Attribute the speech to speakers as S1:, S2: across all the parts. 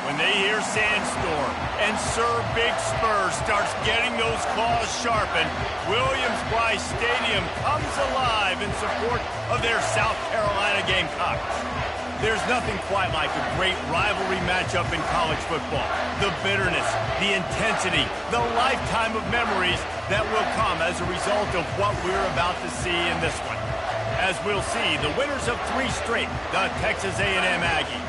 S1: When they hear Sandstorm and Sir Big Spur starts getting those claws sharpened, Williams-Brice Stadium comes alive in support of their South Carolina Gamecocks. There's nothing quite like a great rivalry matchup in college football. The bitterness, the intensity, the lifetime of memories that will come as a result of what we're about to see in this one. As we'll see, the winners of 3 straight, the Texas A&M Aggies,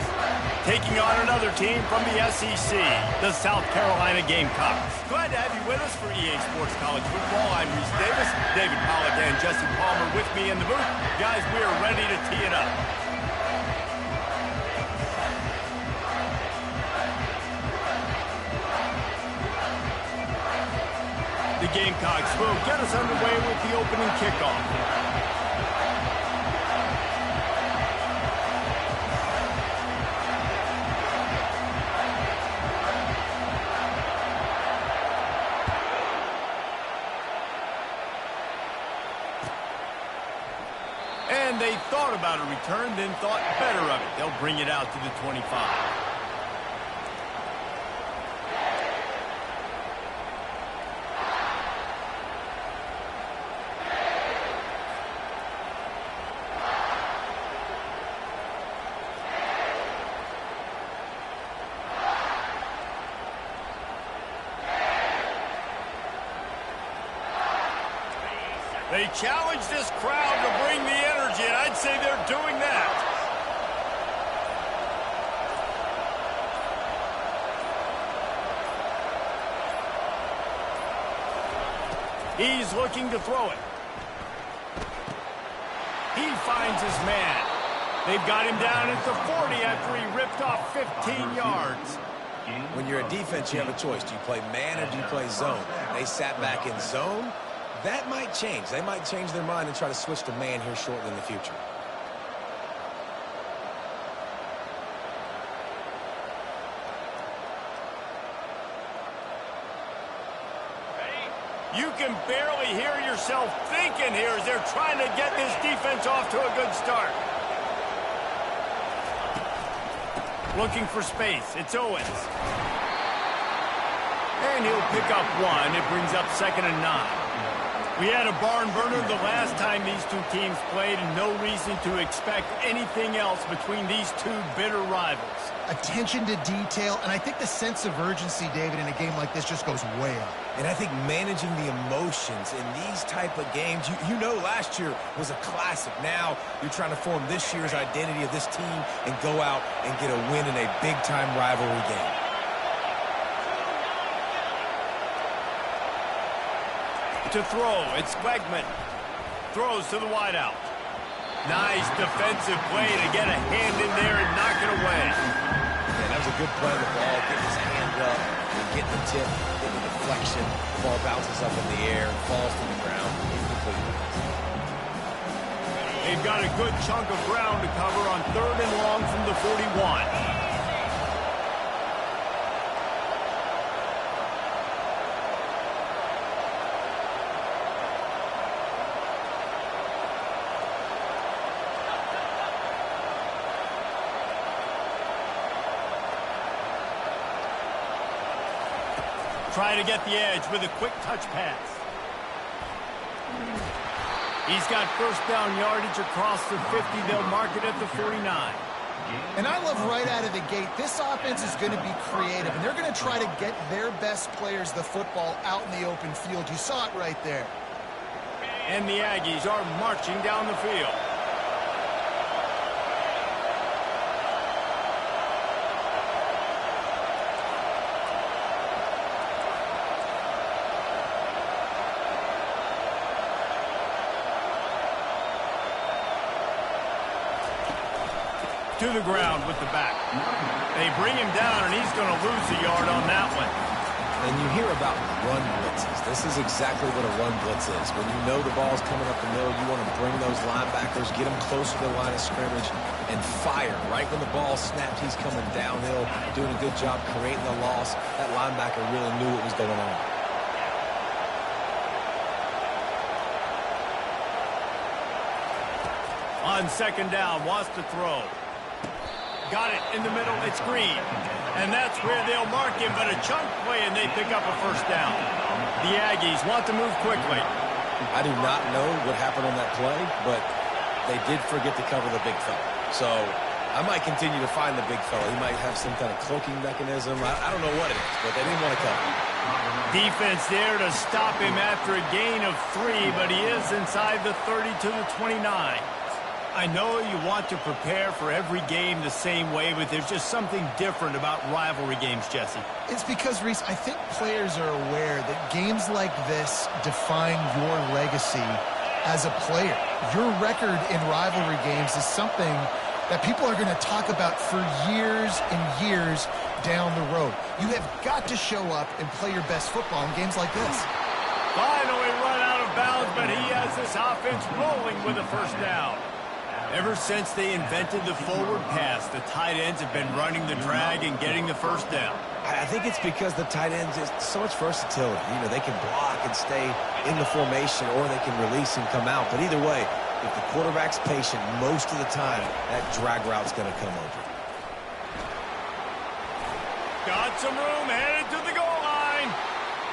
S1: taking on another team from the SEC, the South Carolina Gamecocks. Glad to have you with us for EA Sports College Football. I'm Reese Davis, David Pollack and Jesse Palmer with me in the booth. Guys, we are ready to tee it up. The Gamecocks will get us underway with the opening kickoff. And they thought about a return, then thought better of it. They'll bring it out to the 25. They challenge this crowd to bring the energy, and I'd say they're doing that. He's looking to throw it. He finds his man. They've got him down at the 40 after he ripped off 15 yards.
S2: When you're a defense, you have a choice. Do you play man or do you play zone? They sat back in zone. That might change. They might change their mind and try to switch to man here shortly in the future.
S1: You can barely hear yourself thinking here as they're trying to get this defense off to a good start. Looking for space. It's Owens. And he'll pick up 1. It brings up 2nd and 9. We had a barn burner the last time these two teams played, and no reason to expect anything else between these two bitter rivals.
S3: Attention to detail, and I think the sense of urgency, David, in a game like this just goes way up.
S2: And I think managing the emotions in these type of games, you know last year was a classic. Now you're trying to form this year's identity of this team and go out and get a win in a big-time rivalry game.
S1: To throw, it's Wegman. Throws to the wideout. Nice defensive play to get a hand in there and knock it away.
S2: Yeah, that was a good play of the ball. Get his hand up, and get the tip, get the deflection. The ball bounces up in the air, falls to the ground.
S1: They've got a good chunk of ground to cover on 3rd and long from the 41. Trying to get the edge with a quick touch pass. He's got first down yardage across the 50. They'll mark it at the 49.
S3: And I love right out of the gate, this offense is going to be creative, and they're going to try to get their best players the football out in the open field. You saw it right there.
S1: And the Aggies are marching down the field. To the ground with the back. They bring him down, and he's going to lose a yard on that one.
S2: And you hear about run blitzes. This is exactly what a run blitz is. When you know the ball's coming up the middle, you want to bring those linebackers, get them closer to the line of scrimmage, and fire. Right when the ball snapped, he's coming downhill, doing a good job creating the loss. That linebacker really knew what was going on.
S1: On 2nd down, wants to throw. Got it in the middle. It's Green. And that's where they'll mark him, but a chunk play, and they pick up a first down. The Aggies want to move quickly.
S2: I do not know what happened on that play, but they did forget to cover the big fella. So I might continue to find the big fella. He might have some kind of cloaking mechanism. I don't know what it is, but they didn't want to cover him.
S1: Defense there to stop him after a gain of 3, but he is inside the 30 to the 29. I know you want to prepare for every game the same way, but there's just something different about rivalry games, Jesse.
S3: It's because, Reese, I think players are aware that games like this define your legacy as a player. Your record in rivalry games is something that people are going to talk about for years and years down the road. You have got to show up and play your best football in games like this.
S1: Finally run out of bounds, but he has this offense rolling with a first down. Ever since they invented the forward pass, the tight ends have been running the drag and getting the first down.
S2: I think it's because the tight ends is so much versatility. You know, they can block and stay in the formation, or they can release and come out. But either way, if the quarterback's patient most of the time, that drag route's going to come over.
S1: Got some room, headed to the goal line.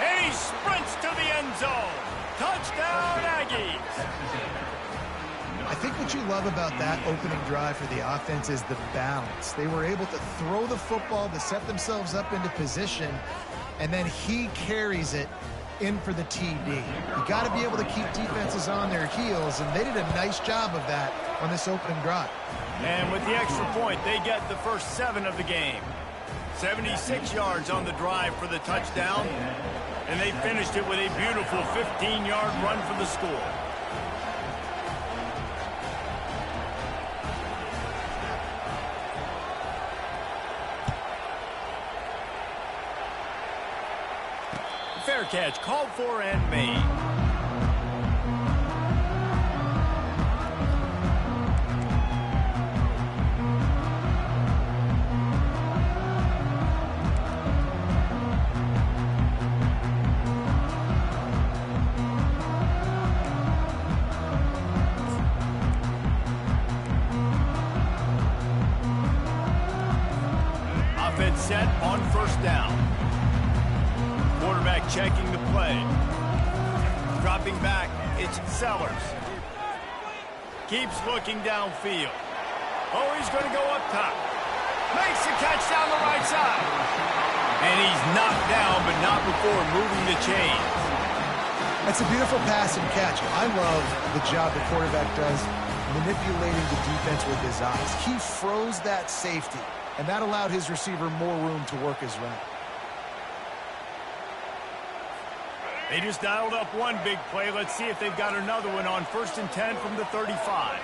S1: And he sprints to the end zone. Touchdown, Aggies.
S3: I think what you love about that opening drive for the offense is the balance. They were able to throw the football to set themselves up into position, and then he carries it in for the TD. You got to be able to keep defenses on their heels, and they did a nice job of that on this opening drive.
S1: And with the extra point, they get the first 7 of the game. 76 yards on the drive for the touchdown, and they finished it with a beautiful 15-yard run for the score. Fair catch, called for and made. Offense set on first down. Quarterback checking the play. Dropping back, it's Sellers. Keeps looking downfield. Oh, he's going to go up top. Makes the catch down the right side. And he's knocked down, but not before moving the chains.
S3: That's a beautiful pass and catch. I love the job the quarterback does manipulating the defense with his eyes. He froze that safety, and that allowed his receiver more room to work his route.
S1: They just dialed up one big play. Let's see if they've got another one on 1st and 10 from the 35.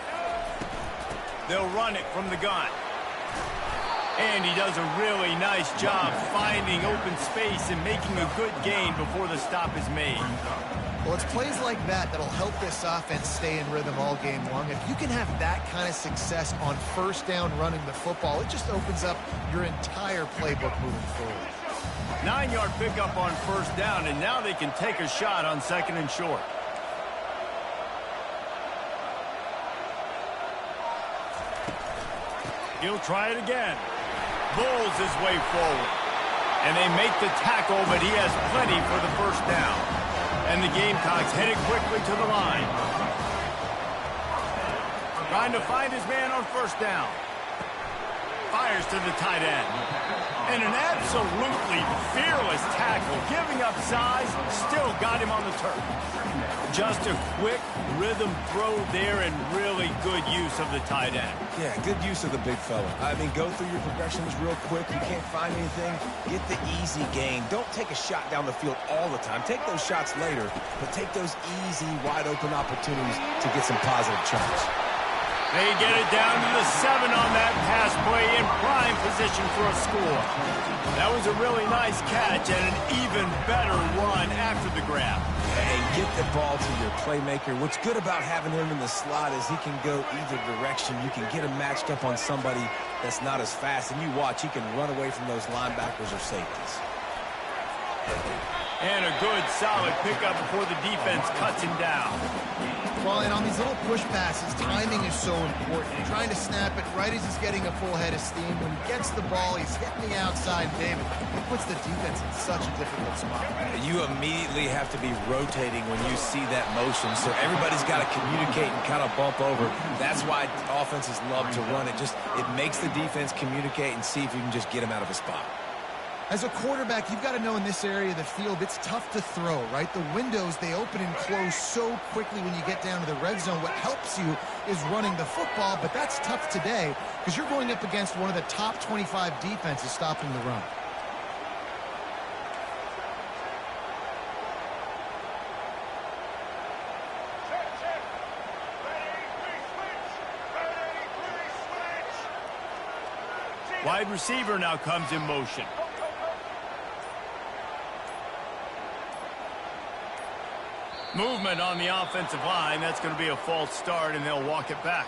S1: They'll run it from the gun. And he does a really nice job finding open space and making a good gain before the stop is made.
S3: Well, it's plays like that that'll help this offense stay in rhythm all game long. If you can have that kind of success on first down running the football, it just opens up your entire playbook moving forward.
S1: 9-yard pickup on first down, and now they can take a shot on 2nd and short. He'll try it again. Bulls his way forward. And they make the tackle, but he has plenty for the first down. And the Gamecocks headed quickly to the line. Trying to find his man on first down. Fires to the tight end. And an absolutely fearless tackle. Giving up size, still got him on the turf. Just a quick rhythm throw there and really good use of the tight end.
S2: Yeah, good use of the big fella. I mean, go through your progressions real quick. You can't find anything, get the easy gain. Don't take a shot down the field all the time. Take those shots later, but take those easy, wide-open opportunities to get some positive chunks.
S1: They get it down to the 7 on that pass play in prime position for a score. That was a really nice catch and an even better run after the grab.
S2: And get the ball to your playmaker. What's good about having him in the slot is he can go either direction. You can get him matched up on somebody that's not as fast, and you watch, he can run away from those linebackers or safeties.
S1: And a good, solid pickup before the defense cuts him down.
S3: Well, and on these little push passes, timing is so important. You're trying to snap it right as he's getting a full head of steam. When he gets the ball, he's hitting the outside, David. It puts the defense in such a difficult spot.
S2: You immediately have to be rotating when you see that motion, so everybody's got to communicate and kind of bump over. That's why offenses love to run it. It makes the defense communicate and see if you can just get him out of a spot.
S3: As a quarterback, you've got to know in this area of the field, it's tough to throw, right? The windows, they open and close so quickly when you get down to the red zone. What helps you is running the football, but that's tough today because you're going up against one of the top 25 defenses stopping the run.
S1: Wide receiver now comes in motion. Movement on the offensive line. That's going to be a false start, and they'll walk it back.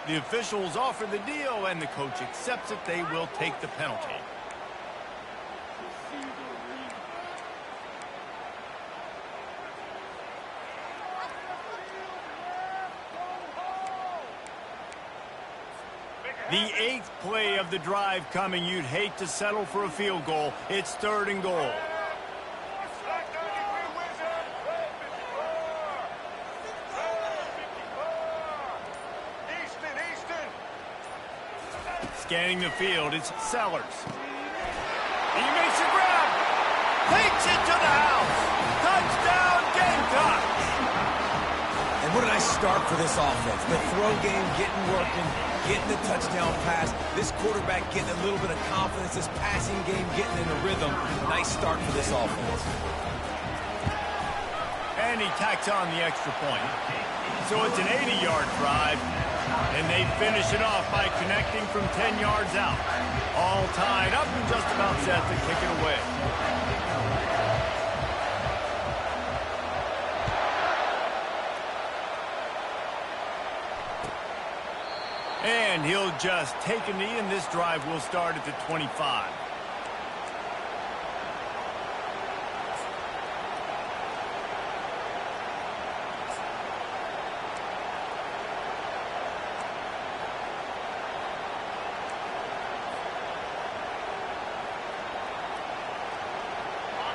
S1: The officials offer the deal, and the coach accepts it. They will take the penalty. The 8th play of the drive coming. You'd hate to settle for a field goal. It's 3rd and goal. Scanning the field, it's Sellers. He makes a grab. Takes it to the house. Touchdown, Gamecocks.
S2: And what a nice start for this offense. The throw game getting working, getting the touchdown pass. This quarterback getting a little bit of confidence. This passing game getting in a rhythm. Nice start for this offense.
S1: And he tacks on the extra point. So it's an 80-yard drive. And they finish it off by connecting from 10 yards out. All tied up and just about set to kick it away. And he'll just take a knee, and this drive will start at the 25.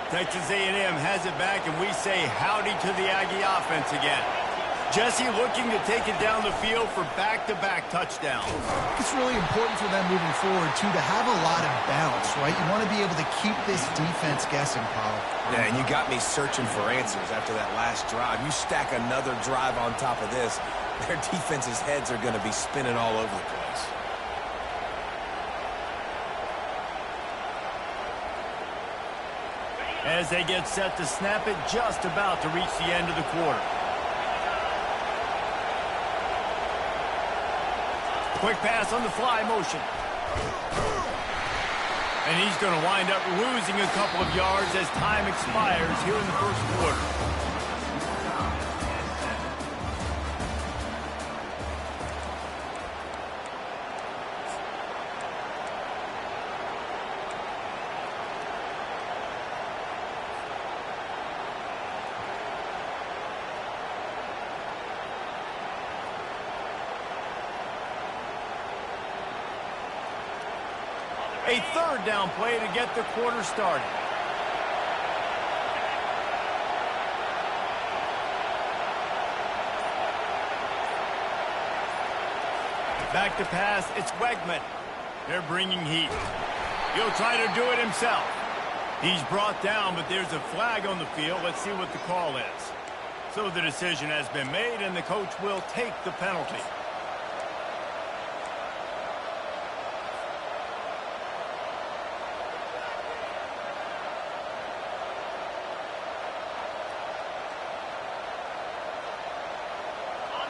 S1: Texas A&M has it back, and we say howdy to the Aggie offense again. Jesse looking to take it down the field for back-to-back touchdowns.
S3: It's really important for them moving forward, too, to have a lot of bounce, right? You want to be able to keep this defense guessing, Paul.
S2: Yeah, and you got me searching for answers after that last drive. You stack another drive on top of this, their defense's heads are going to be spinning all over the place.
S1: As they get set to snap it, just about to reach the end of the quarter. Quick pass on the fly motion. And he's going to wind up losing a couple of yards as time expires here in the first quarter. A 3rd down play to get the quarter started. Back to pass, it's Wegman. They're bringing heat. He'll try to do it himself. He's brought down, but there's a flag on the field. Let's see what the call is. So the decision has been made, and the coach will take the penalty.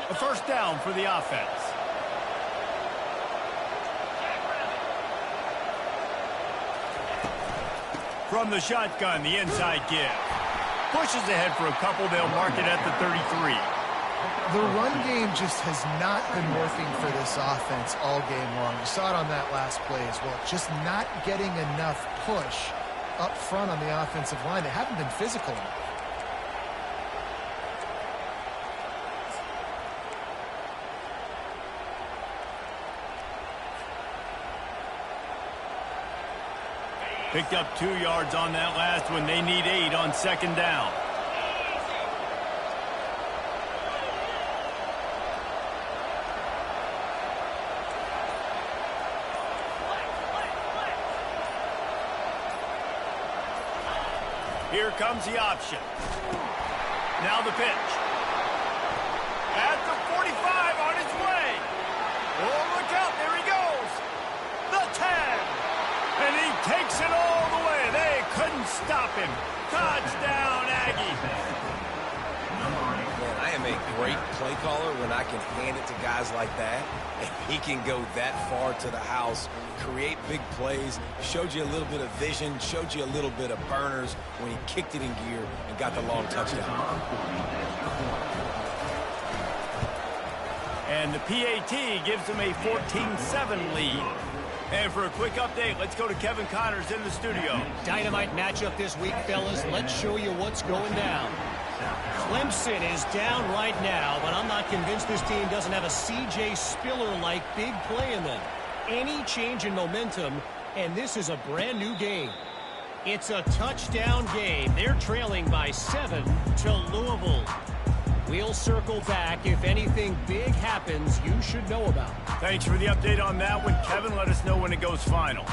S1: A 1st down for the offense. From the shotgun, the inside give. Pushes ahead for a couple. They'll mark it at the 33.
S3: The run game just has not been working for this offense all game long. You saw it on that last play as well. Just not getting enough push up front on the offensive line. They haven't been physical enough.
S1: Picked up 2 yards on that last one. They need 8 on second down. Here comes the option. Now the pitch. At the 45 on his way. Oh, look out. There he goes. The 10. And he takes it all the way. They couldn't stop him. Touchdown, Aggie.
S2: Man, I am a great play caller when I can hand it to guys like that. And he can go that far to the house, create big plays, showed you a little bit of vision, showed you a little bit of burners when he kicked it in gear and got the long touchdown.
S1: And the PAT gives them a 14-7 lead. And for a quick update, let's go to Kevin Connors in the studio.
S4: Dynamite matchup this week, fellas. Let's show you what's going down. Clemson is down right now, but I'm not convinced this team doesn't have a C.J. Spiller-like big play in them. Any change in momentum, and this is a brand new game. It's a touchdown game. They're trailing by 7 to Louisville. We'll circle back. If anything big happens, you should know about.
S1: Thanks for the update on that one, Kevin. Let us know when it goes final.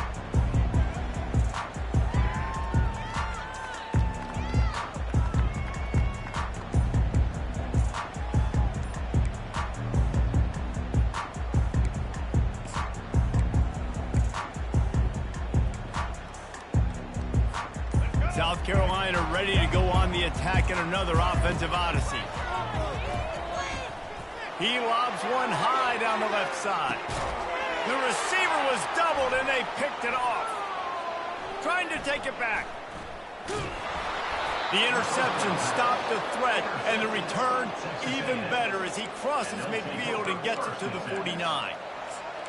S1: South Carolina ready to go on the attack in another offensive odyssey. He lobs one high down the left side. The receiver was doubled, and they picked it off. Trying to take it back. The interception stopped the threat, and the return even better as he crosses midfield and gets it to the 49.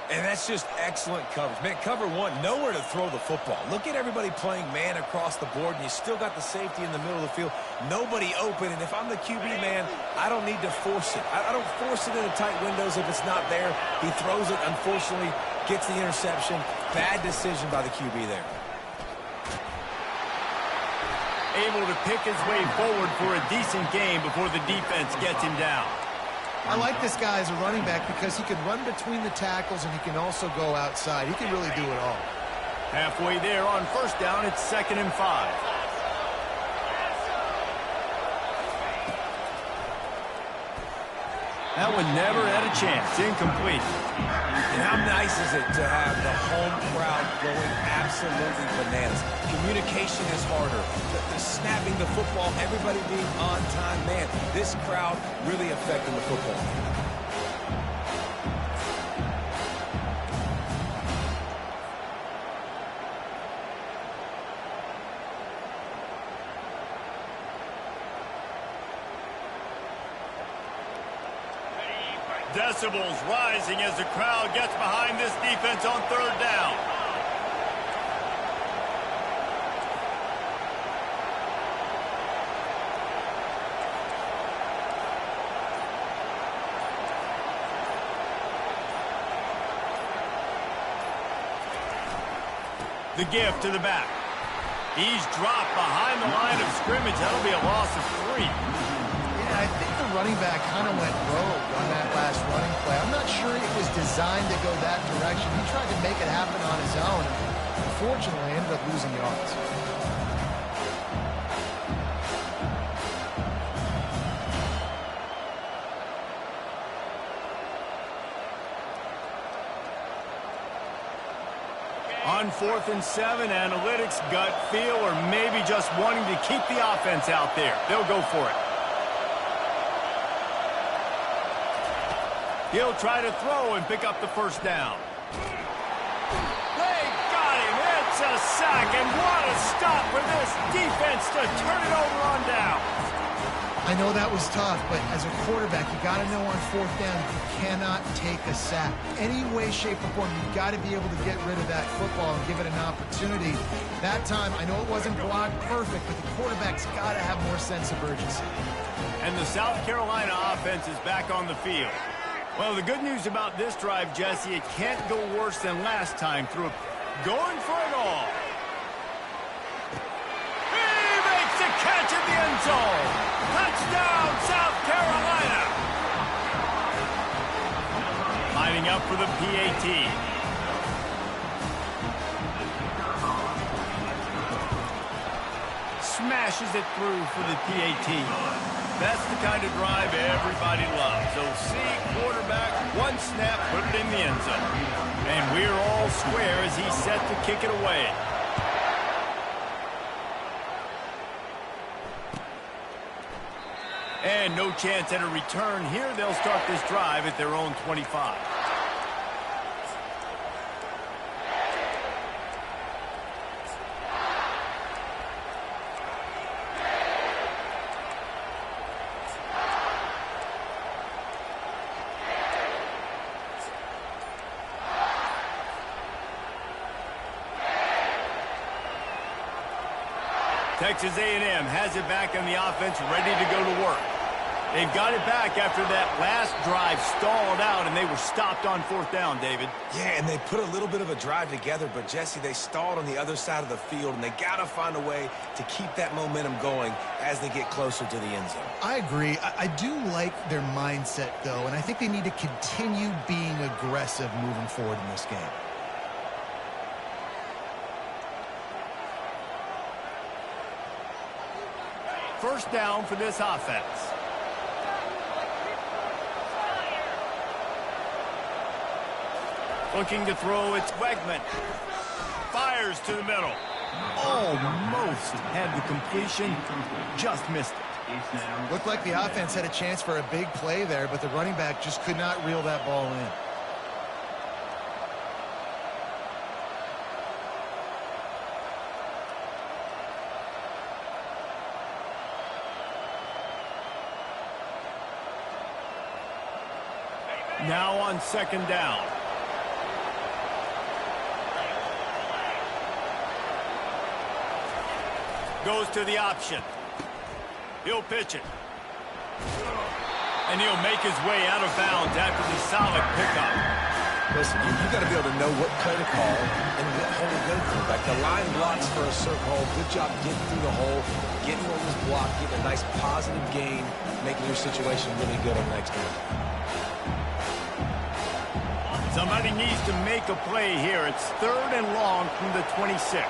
S2: And that's just excellent coverage. Man, cover one, nowhere to throw the football. Look at everybody playing man across the board, and you still got the safety in the middle of the field. Nobody open, and if I'm the QB, man, I don't need to force it. I don't force it into tight windows if it's not there. He throws it, unfortunately, gets the interception. Bad decision by the QB there.
S1: Able to pick his way forward for a decent game before the defense gets him down.
S3: I like this guy as a running back because he can run between the tackles and he can also go outside. He can really do it all.
S1: Halfway there on first down, it's 2nd and 5. That one never had a chance. Incomplete.
S2: And how nice is it to have the home crowd going absolutely bananas? Communication is harder. The snapping the football, everybody being on time. Man, this crowd really affecting the football.
S1: Decibels rising as the crowd gets behind this defense on 3rd down. The gift to the back. He's dropped behind the line of scrimmage. That'll be a loss of 3.
S3: Yeah, I think the running back kind of went rogue on that last running play. I'm not sure it was designed to go that direction. He tried to make it happen on his own. Unfortunately, ended up losing yards.
S1: On 4th and 7, analytics, gut feel, or maybe just wanting to keep the offense out there. They'll go for it. He'll try to throw and pick up the first down. They got him. It's a sack, and what a stop for this defense to turn it over on down.
S3: I know that was tough, but as a quarterback, you got to know on 4th down, you cannot take a sack. Any way, shape, or form, you got to be able to get rid of that football and give it an opportunity. That time, I know it wasn't blocked perfect, but the quarterback's got to have more sense of urgency.
S1: And the South Carolina offense is back on the field. Well, the good news about this drive, Jesse, it can't go worse than last time through going for it all. catch in the end zone. Touchdown, South Carolina. Lining up for the PAT. Smashes it through for the PAT. That's the kind of drive everybody loves. OC, quarterback, one snap, put it in the end zone. And we're all square as he's set to kick it away. And no chance at a return here. They'll start this drive at their own 25. Texas A&M has it back on the offense, ready to go to work. They've got it back after that last drive stalled out, and they were stopped on fourth down, David.
S2: Yeah, and they put a little bit of a drive together, but, Jesse, they stalled on the other side of the field, and they got to find a way to keep that momentum going as they get closer to the end zone.
S3: I agree. I do like their mindset, though, and I think they need to continue being aggressive moving forward in this game.
S1: First down for this offense. Looking to throw, it's Wegman. Fires to the middle. Almost had the completion, just missed it.
S3: Looked like the offense had a chance for a big play there, but the running back just could not reel that ball in.
S1: Now on second down. Goes to the option. He'll pitch it. And he'll make his way out of bounds after the solid pickup.
S2: Listen, you got to be able to know what play to call and what hole to go through. Like the line blocks for a certain hole. Good job getting through the hole, getting what was blocked, getting a nice positive gain, making your situation really good on the next one.
S1: Somebody needs to make a play here. It's third and long from the 26.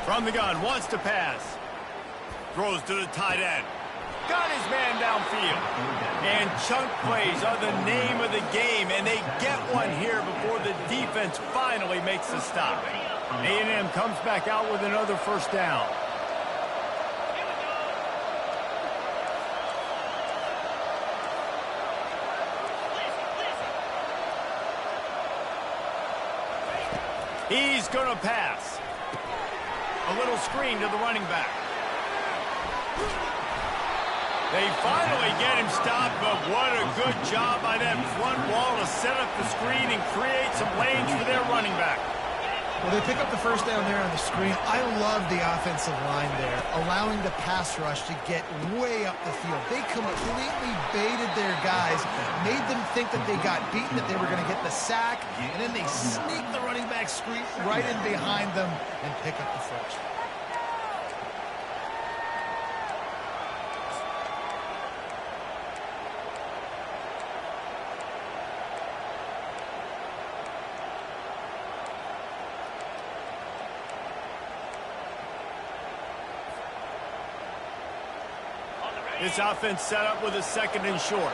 S1: From the gun, wants to pass. Throws to the tight end. Got his man downfield. And chunk plays are the name of the game, and they get one here before the defense finally makes the stop. A&M comes back out with another first down. He's going to pass. A little screen to the running back. They finally get him stopped, but what a good job by that front wall to set up the screen and create some lanes for their running back.
S3: Well, they pick up the first down there on the screen. I love the offensive line there, allowing the pass rush to get way up the field. They completely baited their guys, made them think that they got beaten, that they were going to get the sack, and then they sneak the running back screen right in behind them and pick up the first.
S1: This offense set up with a second and short.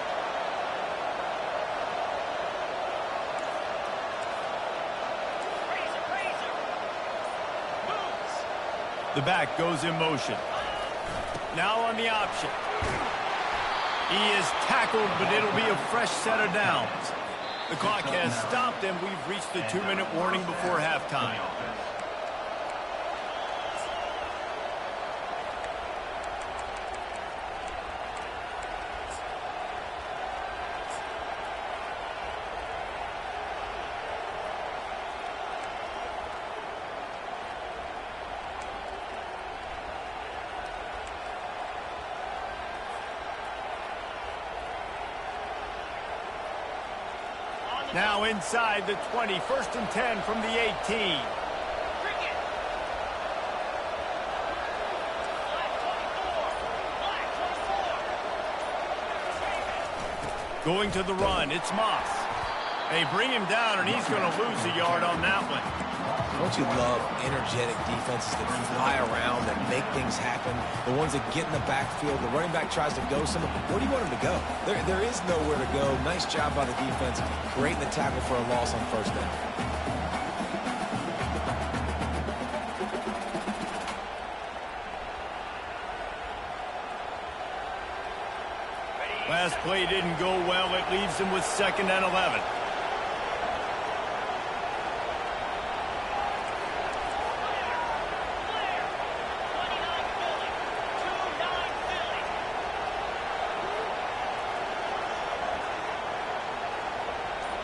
S1: The back goes in motion. Now on the option. He is tackled, but it'll be a fresh set of downs. The clock has stopped, and we've reached the 2-minute warning before halftime. Now inside the 20, 1st and 10 from the 18. Going to the run, it's Moss. They bring him down, and he's going to lose a yard on that one.
S2: Don't you love energetic defenses that fly around, that make things happen? The ones that get in the backfield, the running back tries to go somewhere. Where do you want him to go? There is nowhere to go. Nice job by the defense. Great in the tackle for a loss on first down.
S1: Last play didn't go well. It leaves him with 2nd and 11.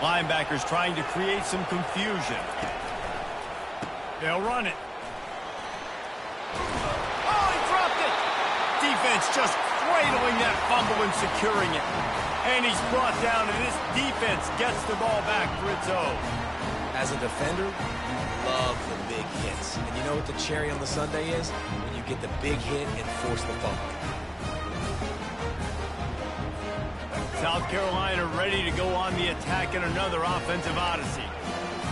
S1: Linebackers trying to create some confusion. They'll run it. Oh, he dropped it! Defense just cradling that fumble and securing it. And he's brought down, and this defense gets the ball back for its own.
S2: As a defender, you love the big hits. And you know what the cherry on the sundae is? When you get the big hit and force the fumble.
S1: South Carolina ready to go on the attack in another offensive odyssey.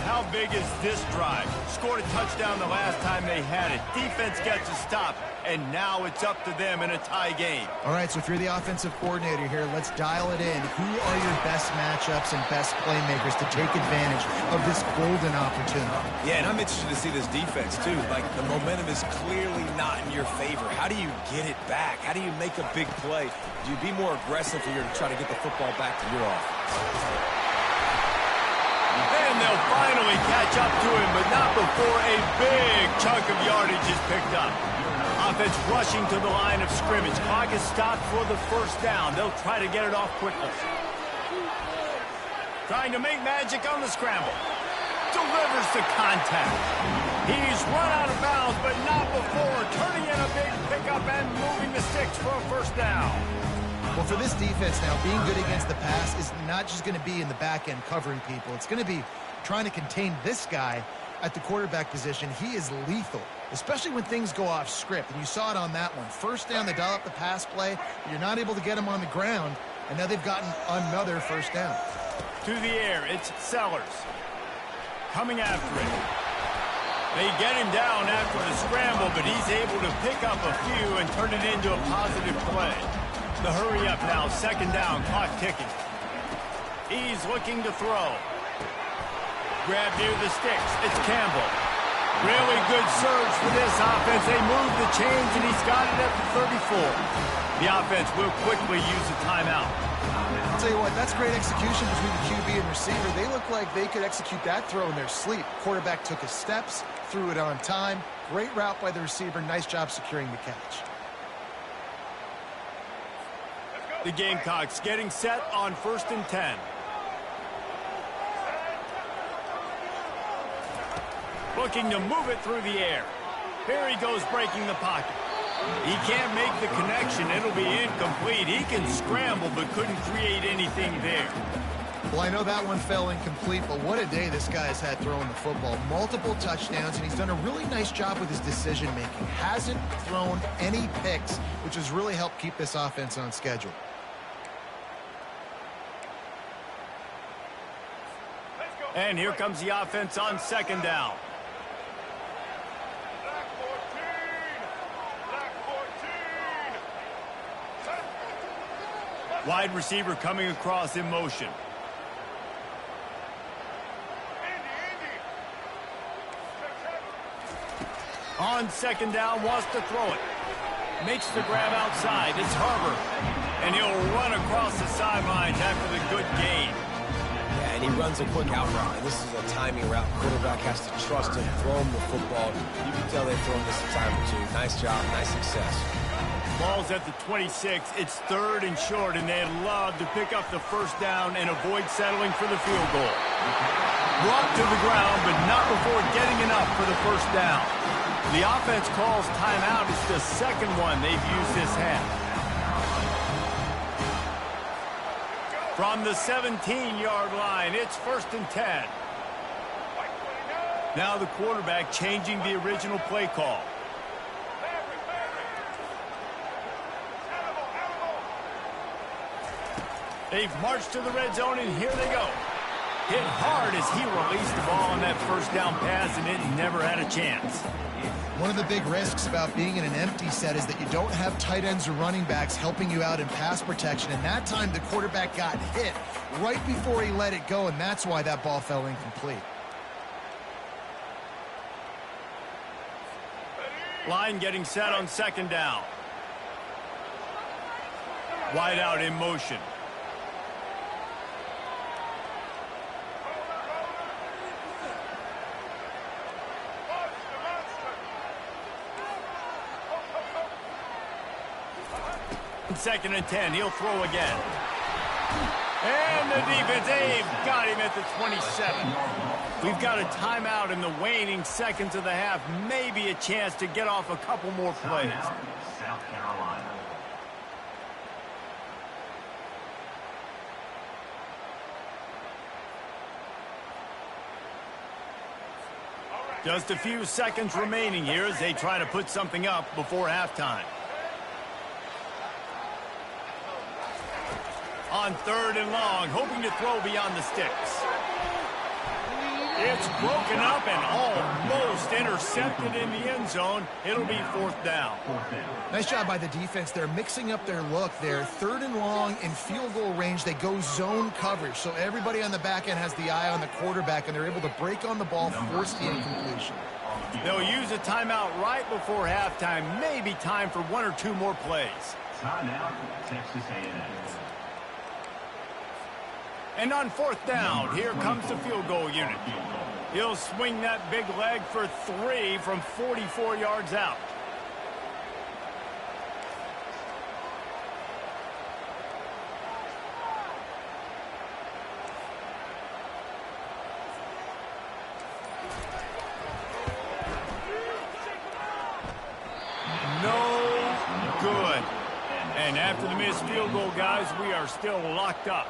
S1: How big is this drive? Scored a touchdown the last time they had it. Defense gets a stop, and now it's up to them in a tie game.
S3: All right, so if you're the offensive coordinator here, let's dial it in. Who are your best matchups and best playmakers to take advantage of this golden opportunity?
S2: Yeah, and I'm interested to see this defense, too. Like, the momentum is clearly not in your favor. How do you get it back? How do you make a big play? Do you be more aggressive here to try to get the football back to your offense?
S1: And they'll finally catch up to him, but not before a big chunk of yardage is picked up. Offense rushing to the line of scrimmage. Clock is stopped for the first down. They'll try to get it off quickly. Trying to make magic on the scramble. Delivers the contact. He's run out of bounds, but not before turning in a big pickup and moving the sticks for a first down.
S3: Well, for this defense now, being good against the pass is not just going to be in the back end covering people. It's going to be trying to contain this guy at the quarterback position. He is lethal, especially when things go off script. And you saw it on that one. First down, they dial up the pass play. You're not able to get him on the ground, and now they've gotten another first down.
S1: To the air, it's Sellers. Coming after it. They get him down after the scramble, but he's able to pick up a few and turn it into a positive play. The hurry up now, 2nd down, clock ticking. He's looking to throw. Grab near the sticks, it's Campbell. Really good surge for this offense. They move the chains, and he's got it at the 34. The offense will quickly use a timeout.
S3: I'll tell you what, that's great execution between the QB and receiver. They look like they could execute that throw in their sleep. Quarterback took his steps, threw it on time. Great route by the receiver. Nice job securing the catch.
S1: The Gamecocks getting set on 1st and 10. Looking to move it through the air. Here he goes breaking the pocket. He can't make the connection. It'll be incomplete. He can scramble but couldn't create anything there.
S3: Well, I know that one fell incomplete, but what a day this guy has had throwing the football. Multiple touchdowns, and he's done a really nice job with his decision-making. Hasn't thrown any picks, which has really helped keep this offense on schedule.
S1: And here comes the offense on 2nd down. Wide receiver coming across in motion. On 2nd down, wants to throw it. Makes the grab outside. It's Harbor. And he'll run across the sidelines after the good gain.
S2: Yeah, and he runs a quick out route. And this is a timing route. Quarterback has to trust him, throw him the football. You can tell they've thrown this a time or two. Nice job, nice success.
S1: Ball's at the 26. It's 3rd and short, and they'd love to pick up the first down and avoid settling for the field goal. Brought to the ground, but not before getting enough for the first down. The offense calls timeout. It's the 2nd one they've used this half. From the 17-yard line, it's 1st and 10. Now the quarterback changing the original play call. They've marched to the red zone, and here they go. Hit hard as he released the ball on that first down pass, and it never had a chance.
S3: One of the big risks about being in an empty set is that you don't have tight ends or running backs helping you out in pass protection. And that time, the quarterback got hit right before he let it go, and that's why that ball fell incomplete.
S1: Line getting set on second down. Wide out in motion. Second and 10, he'll throw again. And the defense, they've got him at the 27. We've got a timeout in the waning seconds of the half. Maybe a chance to get off a couple more plays.
S5: South Carolina.
S1: Just a few seconds remaining here as they try to put something up before halftime. On third and long, hoping to throw beyond the sticks. It's broken up and almost intercepted in the end zone. It'll be fourth down.
S3: Nice job by the defense. They're mixing up their look. They're third and long in field goal range. They go zone coverage. So everybody on the back end has the eye on the quarterback, and they're able to break on the ball, force the incompletion.
S1: They'll use a timeout right before halftime. Maybe time for one or two more plays.
S5: Timeout, Texas A&M.
S1: And on fourth down, here comes the field goal unit. He'll swing that big leg for 3 from 44 yards out. No good. And after the missed field goal, guys, we are still locked up.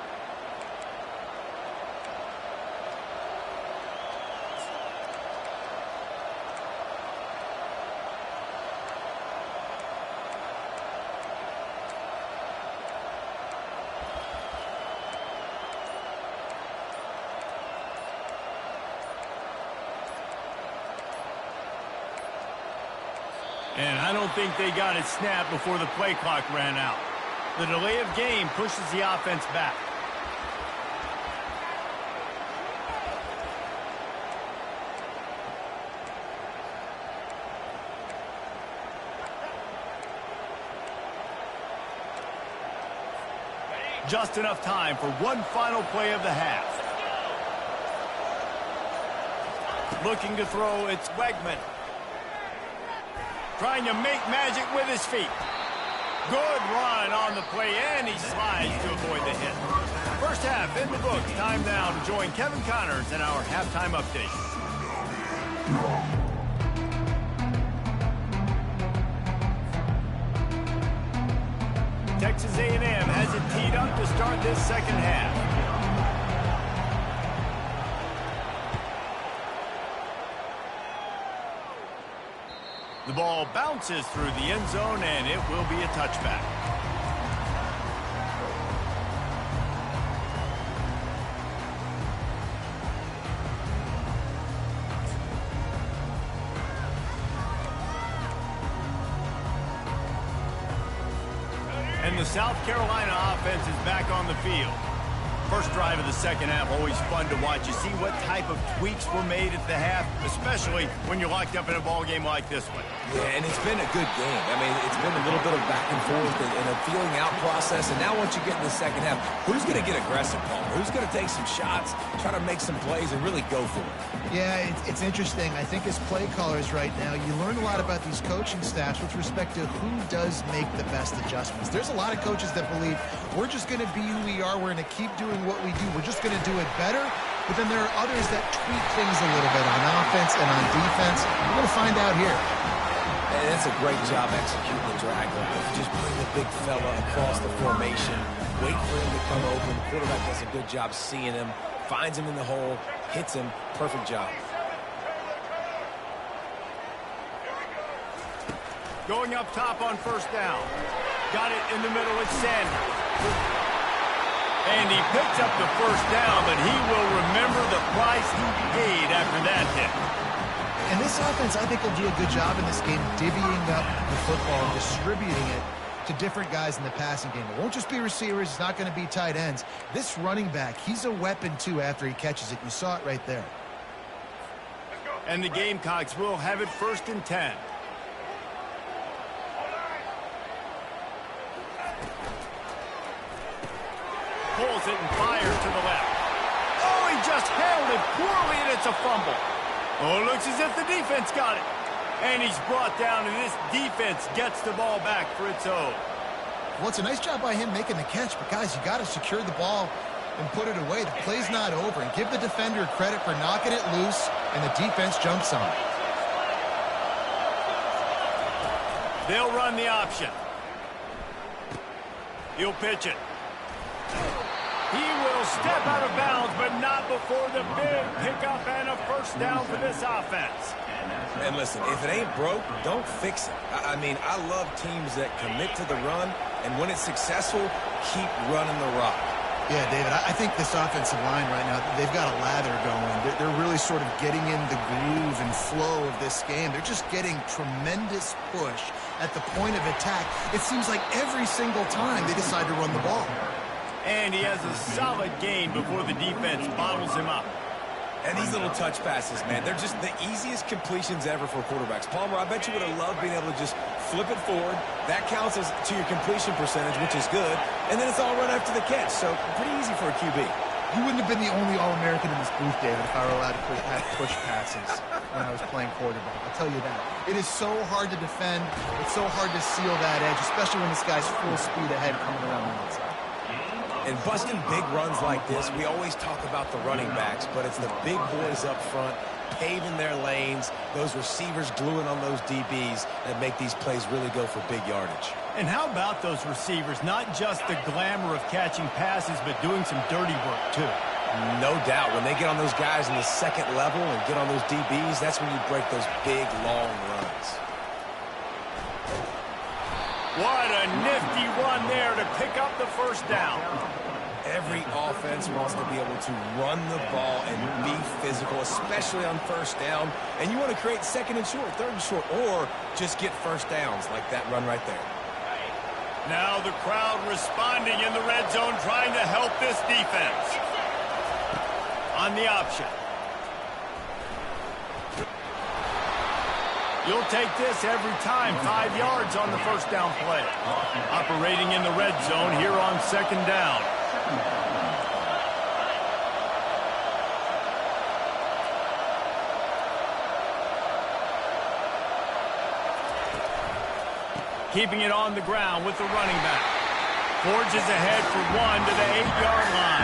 S1: And I don't think they got it snapped before the play clock ran out. The delay of game pushes the offense back. Just enough time for one final play of the half. Looking to throw, it's Wegman. Trying to make magic with his feet. Good run on the play, and he slides to avoid the hit. First half in the books. Time now to join Kevin Connors in our halftime update. Texas A&M has it teed up to start this second half. The ball bounces through the end zone, and it will be a touchback. And the South Carolina offense is back on the field. First drive of the second half, always fun to watch. You see what type of tweaks were made at the half, especially when you're locked up in a ball game like this one.
S2: Yeah, and it's been a good game. I mean, it's been a little bit of back and forth and a feeling out process. And now once you get in the second half, who's going to get aggressive, Paul? Who's going to take some shots, try to make some plays, and really go for it?
S3: Yeah, it's interesting. I think as play callers right now, you learn a lot about these coaching staffs with respect to who does make the best adjustments. There's a lot of coaches that believe we're just going to be who we are. We're going to keep doing what we do. We're just going to do it better. But then there are others that tweak things a little bit on offense and on defense. We're going to find out here.
S2: And that's a great job executing the drag route. Just bring the big fella across the formation, wait for him to come open. The quarterback does a good job seeing him, finds him in the hole, hits him. Perfect job.
S1: Going up top on first down. Got it in the middle with Sanders. And he picks up the first down, but he will remember the price he paid after that hit.
S3: And this offense, I think, will do a good job in this game divvying up the football and distributing it to different guys in the passing game. It won't just be receivers. It's not going to be tight ends. This running back, he's a weapon, too, after he catches it. You saw it right there.
S1: And the Gamecocks will have it 1st and 10. Pulls it and fires to the left. Oh, he just handled it poorly, and it's a fumble. Oh, it looks as if the defense got it. And he's brought down, and this defense gets the ball back for its own.
S3: Well, it's a nice job by him making the catch, but, guys, you got to secure the ball and put it away. The play's not over, and give the defender credit for knocking it loose, and the defense jumps on it.
S1: They'll run the option. He'll pitch it. He will step out of bounds, but not before the big pickup and a first down for this offense.
S2: And listen, if it ain't broke, don't fix it. I mean, I love teams that commit to the run, and when it's successful, keep running the rock.
S3: Yeah, David, I think this offensive line right now, they've got a lather going. They're really sort of getting in the groove and flow of this game. They're just getting tremendous push at the point of attack. It seems like every single time they decide to run the ball.
S1: And he has a solid gain before the defense bottles him up.
S2: And these little touch passes, man, they're just the easiest completions ever for quarterbacks. Palmer, I bet you would have loved being able to just flip it forward. That counts as to your completion percentage, which is good. And then it's all run after the catch, so pretty easy for a QB.
S3: You wouldn't have been the only All-American in this booth, David, if I were allowed to have push passes when I was playing quarterback. I'll tell you that. It is so hard to defend. It's so hard to seal that edge, especially when this guy's full speed ahead coming around the outside.
S2: And busting big runs like this, we always talk about the running backs, but it's the big boys up front, paving their lanes, those receivers gluing on those DBs that make these plays really go for big yardage.
S1: And how about those receivers? Not just the glamour of catching passes, but doing some dirty work, too.
S2: No doubt. When they get on those guys in the second level and get on those DBs, that's when you break those big, long runs.
S1: What a nifty run there to pick up the first down.
S2: Every offense wants to be able to run the ball and be physical, especially on first down. And you want to create second and short, third and short, or just get first downs like that run right there.
S1: Now the crowd responding in the red zone, trying to help this defense. On the option. You'll take this every time. 5 yards on the first down play. Operating in the red zone here on second down. Keeping it on the ground with the running back. Forges ahead for 1 to the 8-yard line.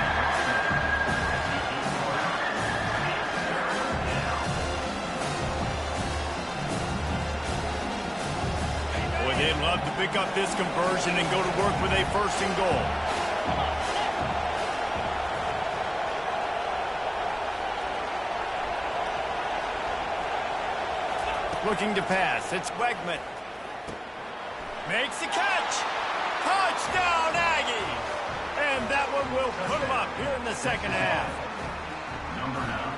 S1: They'd love to pick up this conversion and go to work with a 1st and goal. Looking to pass. It's Wegman. Makes the catch. Touchdown, Aggies. And that one will put them up here in the second half.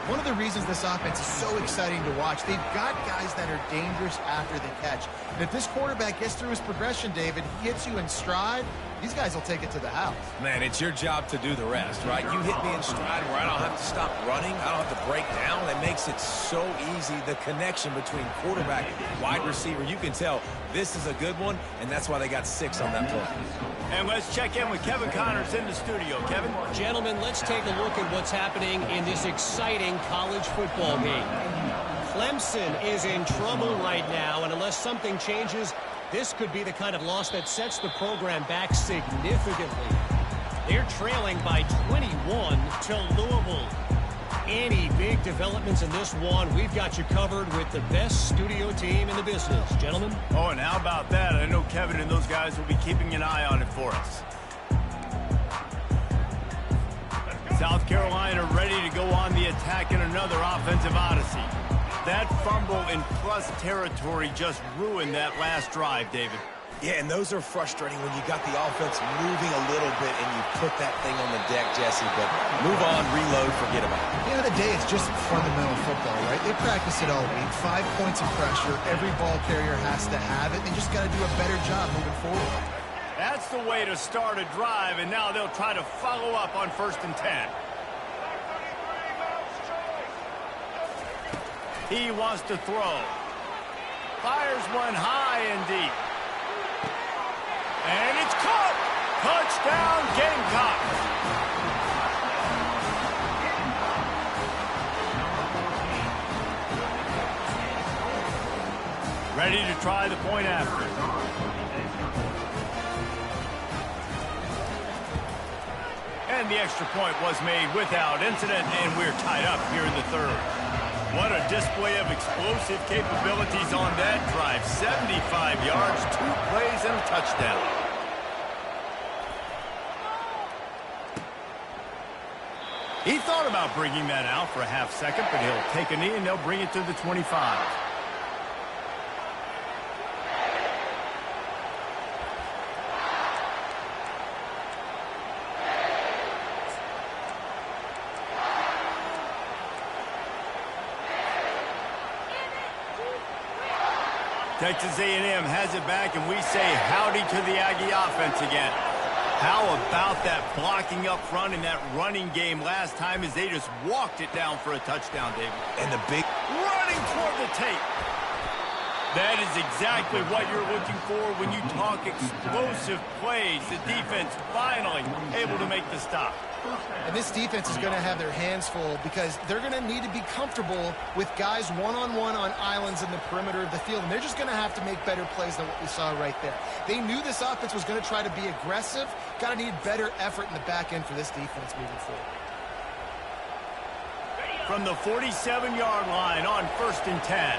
S3: One of the reasons this offense is so exciting to watch, they've got guys that are dangerous after the catch. And if this quarterback gets through his progression, David, he hits you in stride, these guys will take it to the house.
S2: Man, it's your job to do the rest, right? You hit me in stride where I don't have to stop running. I don't have to break down. It makes it so easy, the connection between quarterback and wide receiver. You can tell this is a good one, and that's why they got 6 on that play.
S1: And let's check in with Kevin Connors in the studio. Kevin?
S4: Gentlemen, let's take a look at what's happening in this exciting college football game. Clemson is in trouble right now, and unless something changes, this could be the kind of loss that sets the program back significantly. They're trailing by 21 to Louisville. Any big developments in this one, we've got you covered with the best studio team in the business. Gentlemen?
S1: Oh, and how about that? I know Kevin and those guys will be keeping an eye on it for us. South Carolina ready to go on the attack in another offensive odyssey. That fumble in plus territory just ruined that last drive, David.
S2: Yeah, and those are frustrating when you got the offense moving a little bit and you put that thing on the deck, Jesse. But move on, reload, forget about it.
S3: At the end of the day, it's just fundamental football, right? They practice it all week. 5 points of pressure. Every ball carrier has to have it. They just got to do a better job moving forward.
S1: That's the way to start a drive, and now they'll try to follow up on 1st and 10. He wants to throw. Fires one high and deep. And it's caught! Touchdown, Gamecocks! Ready to try the point after. And the extra point was made without incident, and we're tied up here in the 3rd. What a display of explosive capabilities on that drive. 75 yards, 2 plays, and a touchdown. He thought about bringing that out for a half second, but he'll take a knee and they'll bring it to the 25. Texas A&M has it back, and we say howdy to the Aggie offense again. How about that blocking up front in that running game last time as they just walked it down for a touchdown, David?
S2: And the big
S1: running toward the tape. That is exactly what you're looking for when you talk explosive plays. The defense finally able to make the stop.
S3: And this defense is going to have their hands full because they're going to need to be comfortable with guys one-on-one on islands in the perimeter of the field. And they're just going to have to make better plays than what we saw right there. They knew this offense was going to try to be aggressive. Got to need better effort in the back end for this defense moving forward.
S1: From the 47-yard line on 1st and 10.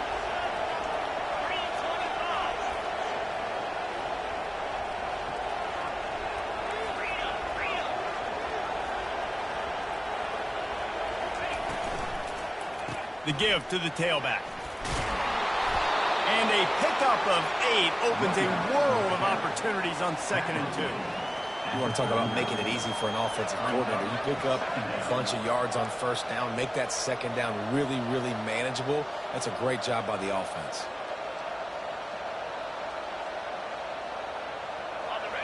S1: The give to the tailback. And a pickup of 8 opens a world of opportunities on 2nd and 2.
S2: You want to talk about making it easy for an offensive coordinator. You pick up a bunch of yards on 1st down, make that 2nd down really, really manageable. That's a great job by the offense.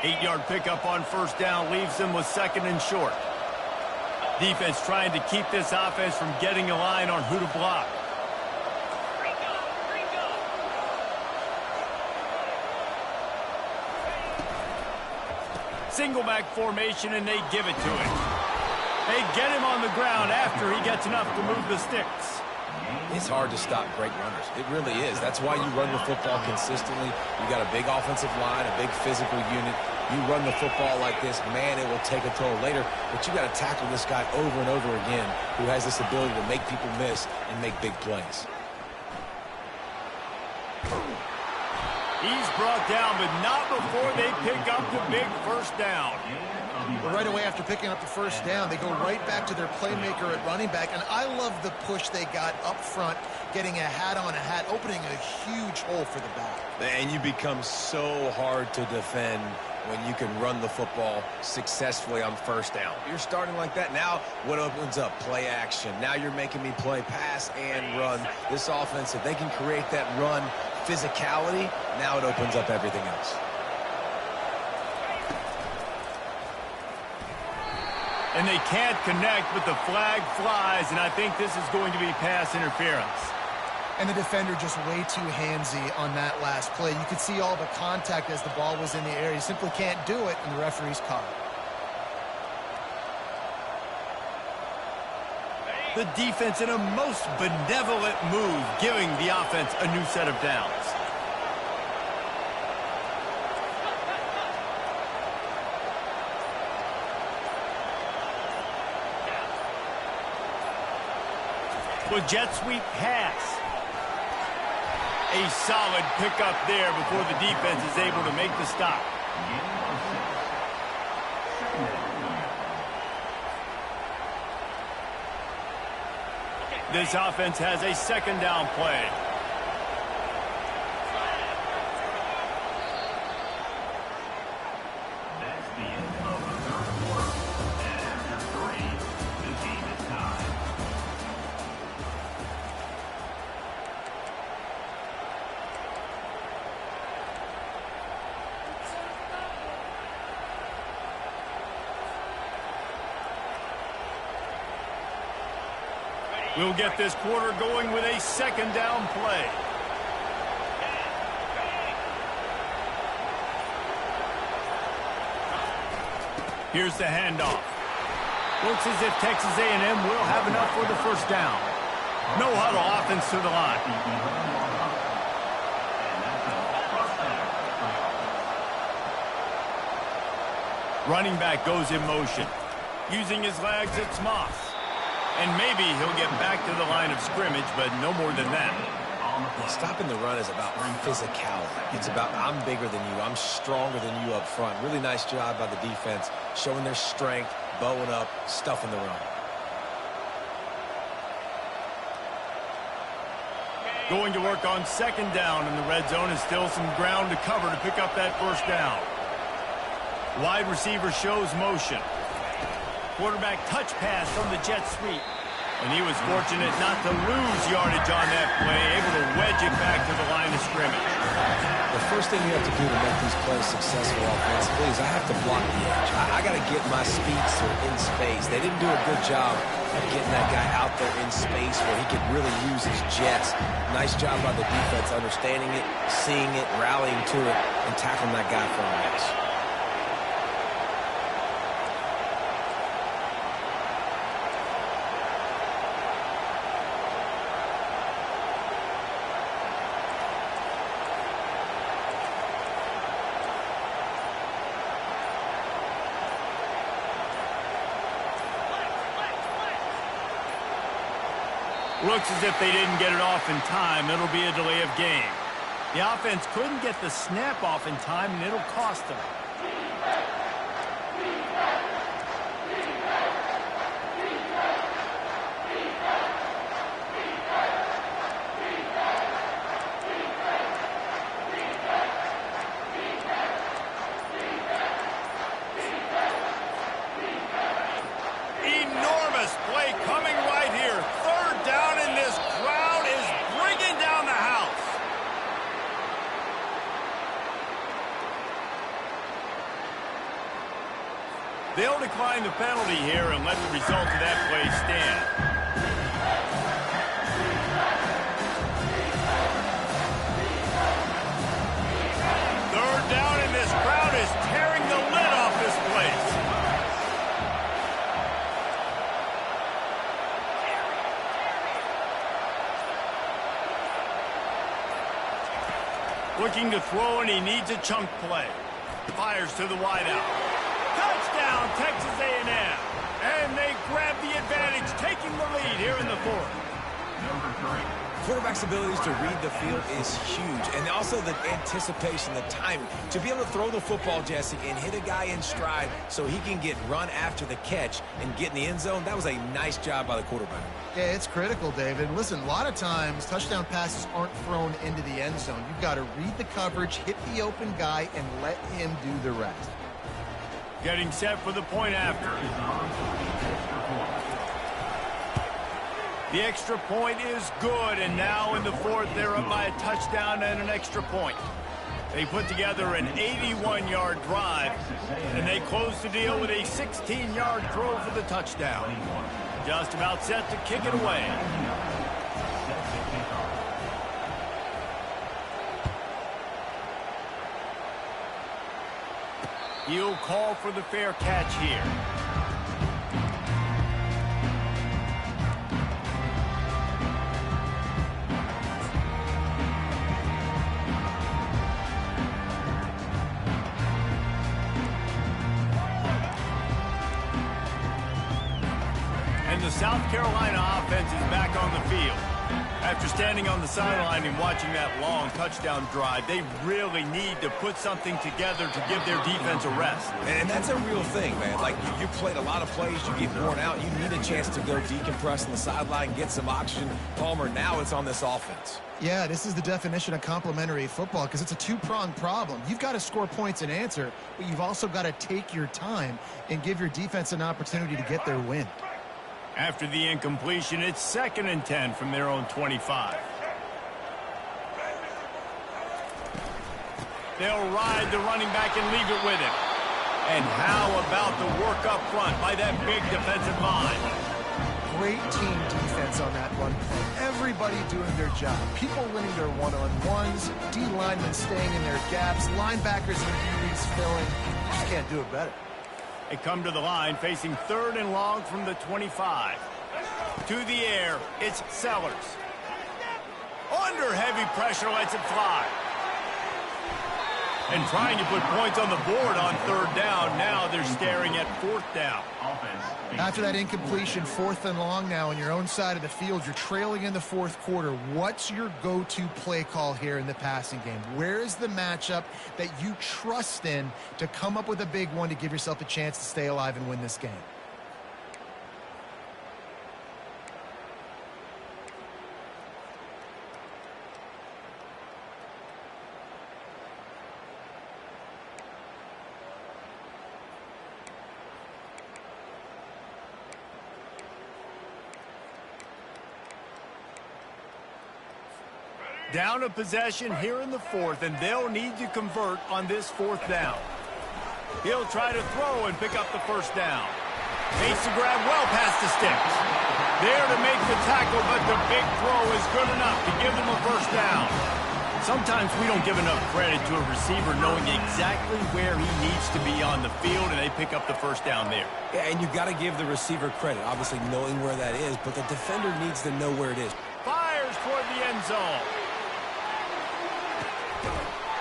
S1: 8-yard pickup on 1st down leaves them with 2nd and short. Defense trying to keep this offense from getting a line on who to block. Single back formation, and they give it to him. They get him on the ground after he gets enough to move the sticks.
S2: It's hard to stop great runners. It really is. That's why you run the football consistently. You got a big offensive line, a big physical unit. You run the football like this, man, it will take a toll later. But you got to tackle this guy over and over again who has this ability to make people miss and make big plays.
S1: He's brought down, but not before they pick up the big 1st down.
S3: But right away after picking up the 1st down, they go right back to their playmaker at running back. And I love the push they got up front, getting a hat on a hat, opening a huge hole for the back.
S2: And you become so hard to defend when you can run the football successfully on 1st down. You're starting like that. Now what opens up? Play action. Now you're making me play pass and run. This offense, if they can create that run physicality, now it opens up everything else.
S1: And they can't connect, but the flag flies, and I think this is going to be pass interference.
S3: And the defender just way too handsy on that last play. You could see all the contact as the ball was in the air. He simply can't do it, and the referee's caught
S1: it. The defense in a most benevolent move, giving the offense a new set of downs. With jet sweep pass. A solid pickup there before the defense is able to make the stop. This offense has a 2nd down play. We'll get this quarter going with a second down play. Here's the handoff. Looks as if Texas A&M will have enough for the first down. No huddle offense to the line. Running back goes in motion. Using his legs, it's Moss. And maybe he'll get back to the line of scrimmage, but no more than that.
S2: Stopping the run is about physicality. It's about I'm bigger than you. I'm stronger than you up front. Really nice job by the defense, showing their strength, bowing up, stuffing the run.
S1: Going to work on second down in the red zone, and still some ground to cover to pick up that first down. Wide receiver shows motion. Quarterback touch pass on the jet sweep. And he was fortunate not to lose yardage on that play, able to wedge it back to the line of scrimmage.
S2: The first thing you have to do to make these plays successful offensively is I have to block the edge. I got to get my speedster in space. They didn't do a good job of getting that guy out there in space where he could really use his jets. Nice job by the defense understanding it, seeing it, rallying to it, and tackling that guy for a mess.
S1: Looks as if they didn't get it off in time. It'll be a delay of game. The offense couldn't get the snap off in time, and it'll cost them. Enormous play coming right here. Third down, and this crowd is bringing down the house. They'll decline the penalty here and let the result of that play stand. Third down, and this crowd is tearing the lid off this place. Looking to throw, and he needs a chunk play. Fires to the wideout. Touchdown, Texas A&M. And they grab the advantage, taking the lead here in the fourth.
S2: Quarterback's abilities to read the field is huge, and also the anticipation, the timing. To be able to throw the football, Jesse, and hit a guy in stride so he can get run after the catch and get in the end zone, that was a nice job by the quarterback.
S3: Yeah, it's critical, David. Listen, a lot of times touchdown passes aren't thrown into the end zone. You've got to read the coverage, hit the open guy, and let him do the rest.
S1: Getting set for the point after. The extra point is good, and now in the fourth, they're up by a touchdown and an extra point. They put together an 81-yard drive, and they close the deal with a 16-yard throw for the touchdown. Just about set to kick it away. He'll call for the fair catch here. And the South Carolina offense is back on the field. After standing on the sideline and watching that long touchdown drive, they really need to put something together to give their defense a rest.
S2: And that's a real thing, man. Like, you played a lot of plays, you get worn out, you need a chance to go decompress on the sideline, get some oxygen. Palmer, now it's on this offense.
S3: Yeah, this is the definition of complementary football because it's a two-pronged problem. You've got to score points and answer, but you've also got to take your time and give your defense an opportunity to get their win.
S1: After the incompletion, it's 2nd and 10 from their own 25. They'll ride the running back and leave it with him. And how about the work up front by that big defensive line?
S3: Great team defense on that everybody doing their job. People winning their one-on-ones, D linemen staying in their gaps, linebackers and DBs filling. Just can't do it better.
S1: They come to the line facing 3rd and long from the 25. To the air, it's Sellers. Under heavy pressure, lets it fly. And trying to put points on the board on 3rd down. Now they're staring at 4th down.
S3: After that incompletion, 4th and long now on your own side of the field, you're trailing in the 4th quarter. What's your go-to play call here in the passing game? Where is the matchup that you trust in to come up with a big one to give yourself a chance to stay alive and win this game?
S1: Down a possession here in the 4th, and they'll need to convert on this 4th down. He'll try to throw and pick up the 1st down. Makes the grab well past the sticks. There to make the tackle, but the big throw is good enough to give them a 1st down. Sometimes we don't give enough credit to a receiver knowing exactly where he needs to be on the field, and they pick up the 1st down there.
S2: Yeah, and you've got to give the receiver credit, obviously knowing where that is, but the defender needs to know where it is.
S1: Fires toward the end zone.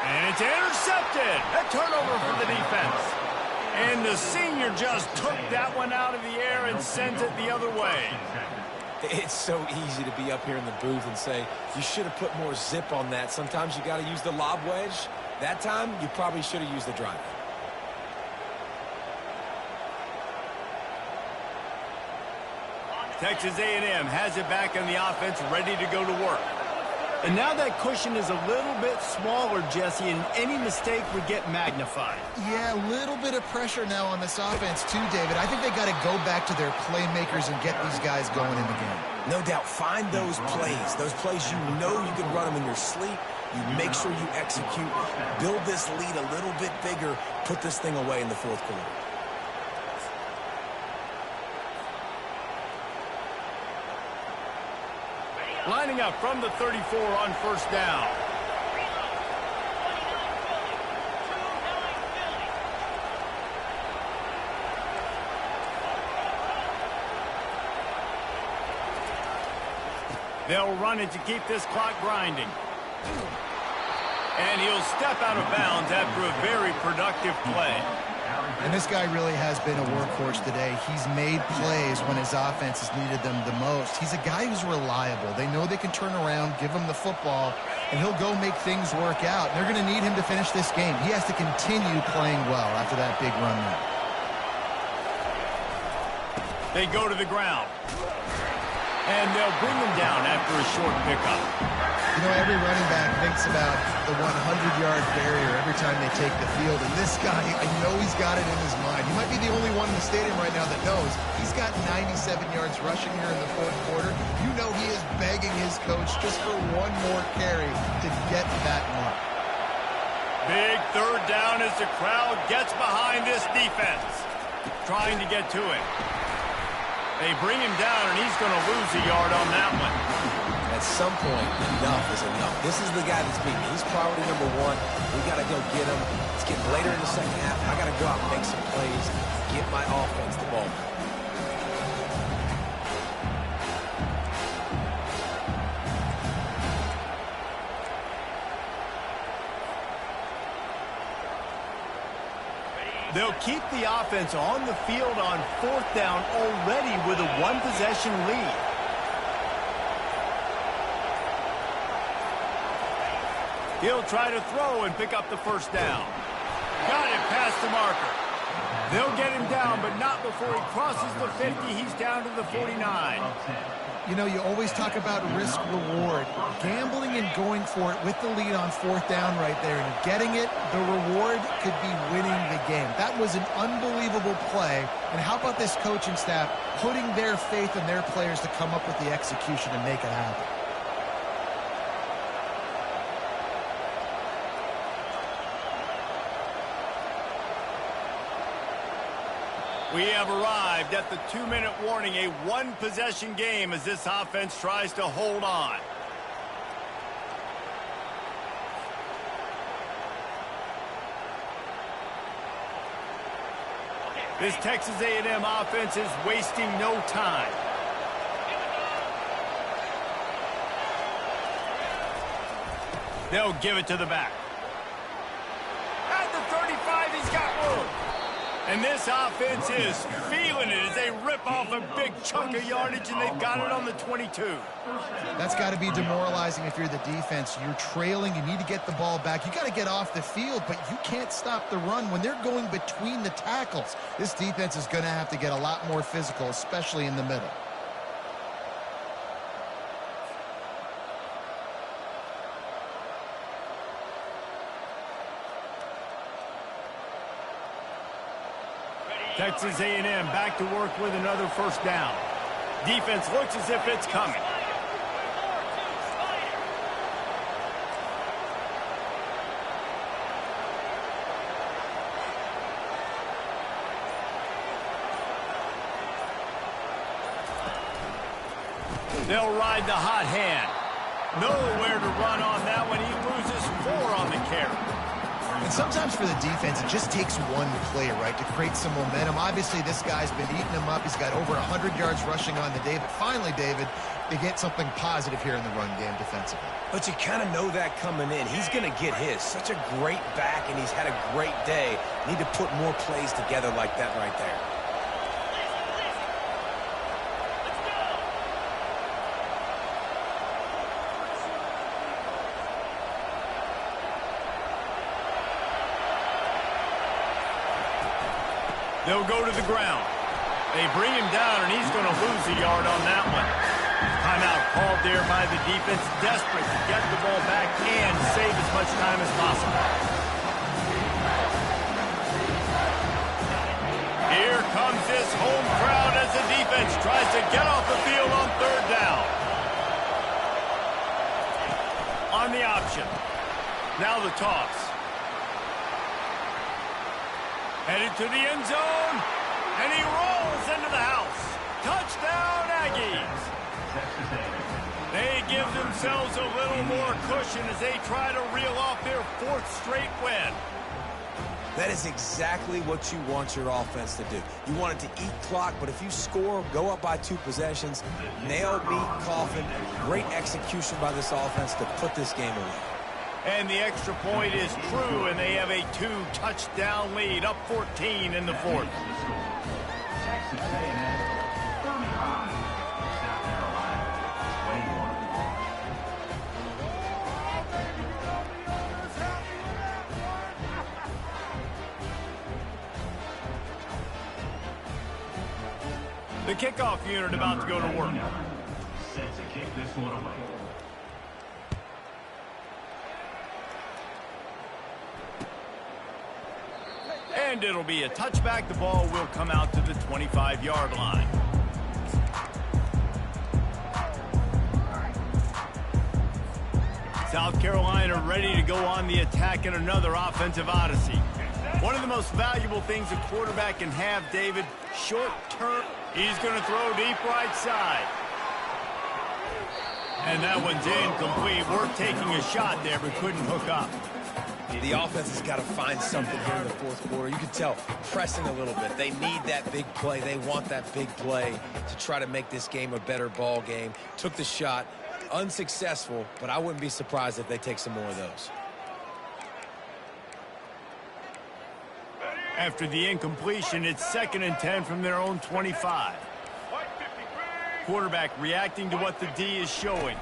S1: And it's intercepted. A turnover for the defense. And the senior just took that one out of the air and sends it the other way.
S2: It's so easy to be up here in the booth and say, you should have put more zip on that. Sometimes you got to use the lob wedge. That time, you probably should have used the driver.
S1: Texas A&M has it back in the offense, ready to go to work. And now that cushion is a little bit smaller, Jesse, and any mistake would get magnified.
S3: Yeah, a little bit of pressure now on this offense too, David. I think they got to go back to their playmakers and get these guys going in the game.
S2: No doubt, find those plays you know you can run them in your sleep. You make sure you execute, build this lead a little bit bigger, put this thing away in the 4th quarter.
S1: Lining up from the 34 on 1st down. They'll run it to keep this clock grinding. And he'll step out of bounds after a very productive play.
S3: And this guy really has been a workhorse today. He's made plays when his offense has needed them the most. He's a guy who's reliable. They know they can turn around, give him the football, and he'll go make things work out. They're going to need him to finish this game. He has to continue playing well after that big run there.
S1: They go to the ground. And they'll bring him down after a short pickup.
S3: You know, every running back thinks about the 100-yard barrier every time they take the field. And this guy, I know he's got it in his mind. He might be the only one in the stadium right now that knows he's got 97 yards rushing here in the 4th quarter. You know he is begging his coach just for one more carry to get that mark.
S1: Big 3rd down as the crowd gets behind this defense. Trying to get to him. They bring him down, and he's going to lose a yard on that one.
S2: At some point, enough is enough. This is the guy that's beating me. He's priority number 1. We got to go get him. It's getting later in the 2nd half. I got to go out and make some plays, get my offense the ball.
S1: They'll keep the offense on the field on 4th down already with a 1-possession lead. He'll try to throw and pick up the 1st down. Got it past the marker. They'll get him down, but not before he crosses the 50. He's down to the 49.
S3: You know, you always talk about risk-reward. Gambling and going for it with the lead on 4th down right there and getting it, the reward could be winning the game. That was an unbelievable play. And how about this coaching staff putting their faith in their players to come up with the execution and make it happen?
S1: We have arrived at the 2-minute warning, a one-possession game as this offense tries to hold on. This Texas A&M offense is wasting no time. They'll give it to the back. At the 35, he's got room. And this offense is feeling it as they rip off a big chunk of yardage, and they've got it on the 22.
S3: That's got to be demoralizing if you're the defense. You're trailing. You need to get the ball back. You got to get off the field, but you can't stop the run when they're going between the tackles. This defense is going to have to get a lot more physical, especially in the middle.
S1: Texas A&M back to work with another first down. Defense looks as if it's coming. They'll ride the hot hand. Nowhere to run on that one. He loses 4 on the carry.
S3: And sometimes for the defense, it just takes one play, right, to create some momentum. Obviously, this guy's been eating them up. He's got over 100 yards rushing on the day. But finally, David, they get something positive here in the run game defensively.
S2: But you kind of know that coming in. He's going to get his. Such a great back, and he's had a great day. Need to put more plays together like that right there.
S1: They'll go to the ground. They bring him down, and he's going to lose a yard on that one. Timeout called there by the defense, desperate to get the ball back and save as much time as possible. Here comes this home crowd as the defense tries to get off the field on 3rd down. On the option. Now the toss. Headed to the end zone, and he rolls into the house. Touchdown, Aggies. They give themselves a little more cushion as they try to reel off their 4th straight win.
S2: That is exactly what you want your offense to do. You want it to eat clock, but if you score, go up by 2 possessions, nail, meet, coffin, great execution by this offense to put this game away.
S1: And the extra point is true, and they have a 2-touchdown lead, up 14 in the 4th.
S5: Texas A&M 35, South Carolina 21.
S1: The kickoff unit about to go to work.
S5: Set to kick this one away.
S1: And it'll be a touchback. The ball will come out to the 25-yard line. South Carolina ready to go on the attack in another offensive odyssey. One of the most valuable things a quarterback can have, David, short term. He's going to throw deep right side. And that one's incomplete. Worth taking a shot there, but couldn't hook up.
S2: The offense has got to find something here in the 4th quarter. You can tell pressing a little bit. They need that big play. They want that big play to try to make this game a better ball game. Took the shot, unsuccessful, but I wouldn't be surprised if they take some more of those.
S1: After the incompletion, it's 2nd and 10 from their own 25. Quarterback reacting to what the D is showing.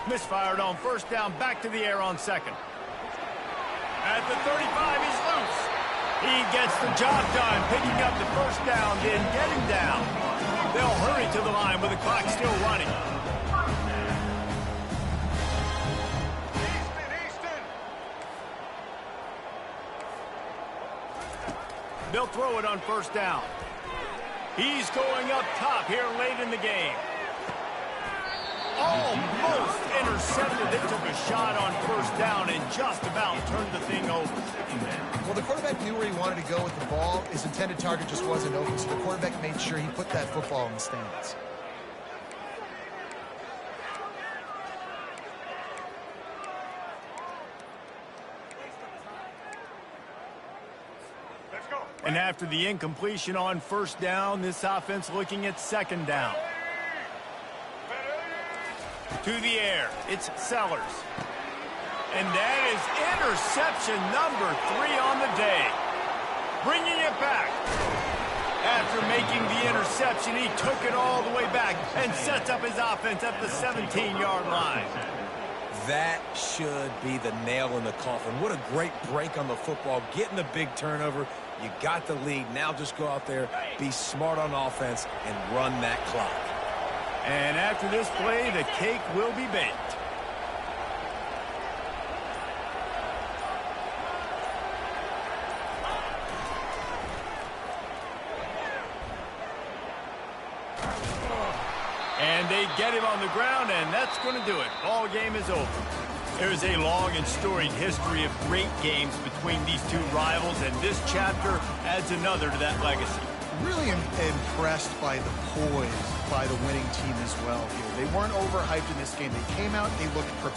S1: Misfired on 1st down, back to the air on 2nd. At the 35, he's loose. He gets the job done, picking up the 1st down, then getting down. They'll hurry to the line with the clock still running. They'll throw it on 1st down. He's going up top here late in the game. Almost intercepted. intercepted. They took a shot on first down and just about turned the thing over.
S3: Well, the quarterback knew where he wanted to go with the ball. His intended target just wasn't open, so the quarterback made sure he put that football in the stands.
S1: And after the incompletion on first down, this offense looking at second down. To the air, it's Sellers. And that is interception number 3 on the day. Bringing it back. After making the interception, he took it all the way back and sets up his offense at the 17-yard line.
S2: That should be the nail in the coffin. What a great break on the football, getting the big turnover. You got the lead. Now just go out there, be smart on offense, and run that clock.
S1: And after this play, the cake will be baked. And they get him on the ground, and that's going to do it. Ball game is over. There's a long and storied history of great games between these two rivals, and this chapter adds another to that legacy.
S3: Really impressed by the poise by the winning team as well here. They weren't overhyped in this game. They came out, they looked prepared.